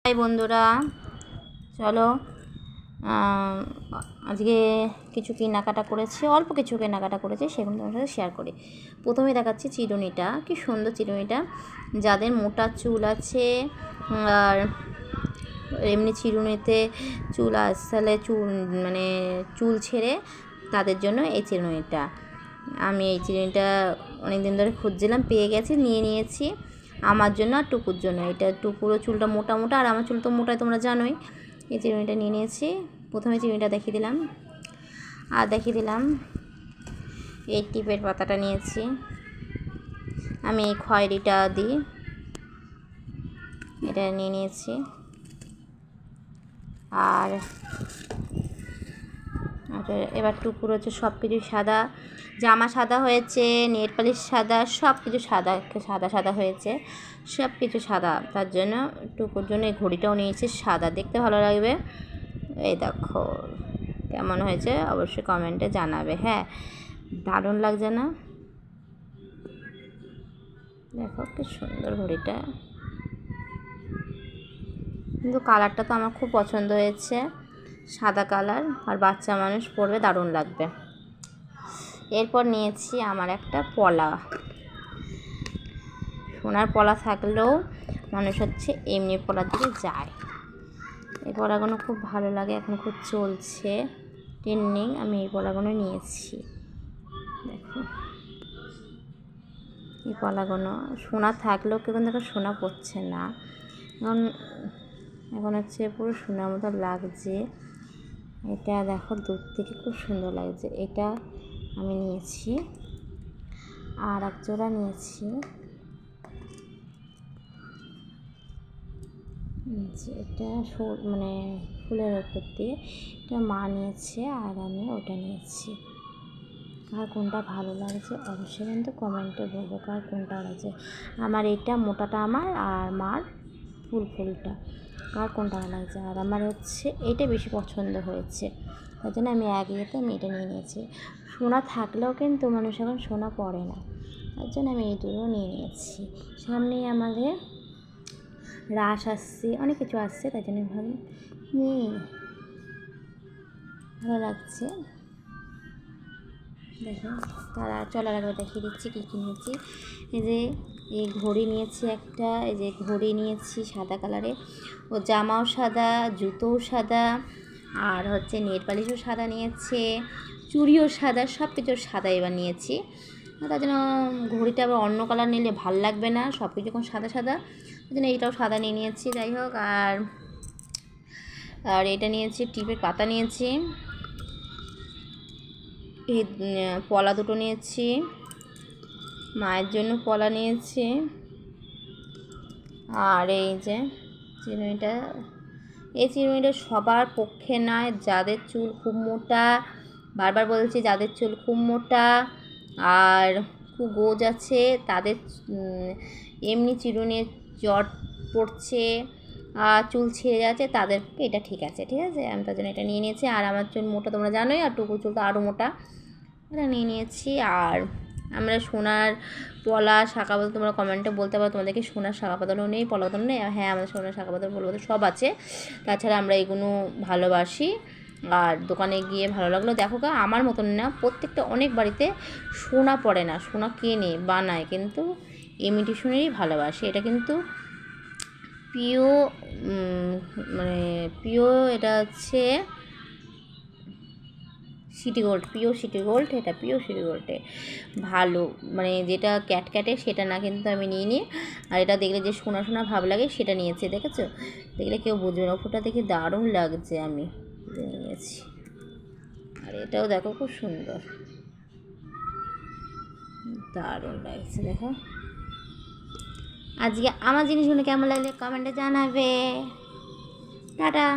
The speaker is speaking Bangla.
হাই বন্ধুরা, চলো আজকে কিছু কেনাকাটা করেছি, অল্প কিছু কেনাকাটা করেছি, সেগুলো তোমার সাথে শেয়ার করি। প্রথমে দেখাচ্ছি চিরুনিটা, কি সুন্দর চিরুনিটা। যাদের মোটা চুল আছে আর এমনি চিরুনিতে চুল আসলে মানে চুল ছেড়ে তাদের জন্য এই চিরুনিটা। আমি এই চিরুনিটা অনেক দিন ধরে খুঁজছিলাম, পেয়ে গেছি, নিয়ে নিয়েছি আমার জন্য আর টুকুর জন্য। এটা টুকুরও চুলটা মোটা মোটা আর আমার চুল তো মোটাই, তোমরা জানোই। এই চিরুনিটা নিয়ে নিয়েছি। প্রথমে চিরুনিটা দেখিয়ে দিলাম, আর দেখিয়ে দিলাম এই টিপের পাতাটা নিয়েছি। আমি এই খয়েরিটা দিই, এটা নিয়ে নিয়েছি। আর এবার টুকুর হচ্ছে সব কিছু সাদা, জামা সাদা হয়েছে, নেল পালিশ সাদা, সব কিছু সাদা সাদা সাদা হয়েছে, সব কিছু সাদা। তার জন্য টুকুর জন্য এই ঘড়িটাও নিয়েছি সাদা, দেখতে ভালো লাগবে। এই দেখো কেমন হয়েছে অবশ্যই কমেন্টে জানাবে। হ্যাঁ, দারুণ লাগছে না? দেখো কি সুন্দর ঘড়িটা, কিন্তু কালারটা তো আমার খুব পছন্দ হয়েছে, সাদা কালার, আর বাচ্চা মানুষ পরবে দারুণ লাগবে। এরপর নিয়েছি আমার একটা পলা। সোনার পলা থাকলেও মানুষ হচ্ছে এমনি পলার দিকে যায়। এই পলাগুলো খুব ভালো লাগে, এখন খুব চলছে ট্রেন্ডিং। আমি এই পলাগুলো নিয়েছি। দেখো এই পলাগুলো সোনা থাকলেও কেউ কিন্তু সোনা পড়ছে না, এখন হচ্ছে পুরো সোনার মতো লাগছে। এটা দেখো দূর থেকে খুব সুন্দর লাগছে। এটা আমি নিয়েছি। আর এক জোড়া নিয়েছি, এটা মানে ফুলের ওপর দিয়ে, এটা মা নিয়েছে আর আমি ওটা নিয়েছি। কার কোনটা ভালো লাগছে অবশ্যই কিন্তু কমেন্টে বলবো, কার কোনটা লাগছে। আমার এটা মোটাটা আমার, আর মার ফুলটা, কার কোনটা ভালো লাগছে। আর আমার হচ্ছে এটা বেশি পছন্দ হয়েছে, তার জন্য আমি আমি এটা নিয়ে নিয়েছি। সোনা থাকলেও কিন্তু মানুষ এখন সোনা পড়ে না, তার জন্য আমি এই দুটো নিয়ে নিয়েছি। সামনেই আমাদের রাস আসছে, অনেক কিছু আসছে, তাই জন্য ভাবি ভালো লাগছে। দেখো তারা চলার আগে দেখিয়ে দিচ্ছি কী কী নিয়েছি। এই যে এই ঘড়ি নিয়েছি একটা, এই যে ঘড়ি নিয়েছি সাদা কালারে, ও জামাও সাদা, জুতোও সাদা, আর হচ্ছে নেল পালিশও সাদা নিয়েছে, চুড়িও সাদা, সব কিছু সাদা এবার নিয়েছি। তার জন্য ঘড়িটা আবার অন্য কালার নিলে ভাল লাগবে না, সব কিছু যখন সাদা সাদা, তার জন্য এইটাও সাদা নিয়ে নিয়েছি। যাই হোক, আর এটা নিয়েছি টিপের পাতা নিয়েছি, এই পলা দুটো নিয়েছি, মায়ের জন্য পলা নিয়েছি। আর এই যে চিরুনিটা, এই চিরুনিটা সবার পক্ষে নয়, যাদের চুল খুব মোটা, বারবার বলছি যাদের চুল খুব মোটা আর খুব গোজ আছে, তাদের এমনি চিরুনির জট পড়ছে আর চুল ছেড়ে যাচ্ছে, তাদের এটা ঠিক আছে। ঠিক আছে, আমি তার জন্য এটা নিয়ে নিয়েছি। আর আমার চুল মোটা তোমরা জানোই, আর টুকু চুল তো আরও মোটা, এটা নিয়ে নিয়েছি। আর আমরা সোনার পলা শাঁখা বাঁধা, তোমরা কমেন্টে বলতে পারো তোমাদেরকে সোনার শাঁখা বাঁধানো নেই, পলা বাঁধানো নেই। হ্যাঁ, আমাদের সোনার শাঁখা বাঁধানো পলা বাঁধানো সব আছে। তাছাড়া আমরা এগুলো ভালোবাসি, আর দোকানে গিয়ে ভালো লাগলো। দেখো আমার মতন না, প্রত্যেকটা অনেক বাড়িতে সোনা পড়ে না, সোনা কেনে বানায়, কিন্তু ইমিটেশনেরই ভালোবাসে। এটা কিন্তু পিওর, মানে পিওর, এটা হচ্ছে city gold, pure city gold. এটা পিওর সিটি গোল্ডে ভালো, মানে যেটা ক্যাটক্যাটে সেটা না, কিন্তু আমি নিয়ে নিই। আর এটা দেখলে যে সোনা সোনা ভাব লাগে সেটা নিয়েছি, দেখেছো? দেখলে কেউ বুঝবে না, ওপরটা দেখে দারুণ লাগছে, আমি নিয়েছি। আর এটাও দেখো খুব সুন্দর, দারুণ লাগছে। দেখো আজকে আমার জিনিসগুলো কেমন লাগলে কমেন্টে জানাবে। টাটা।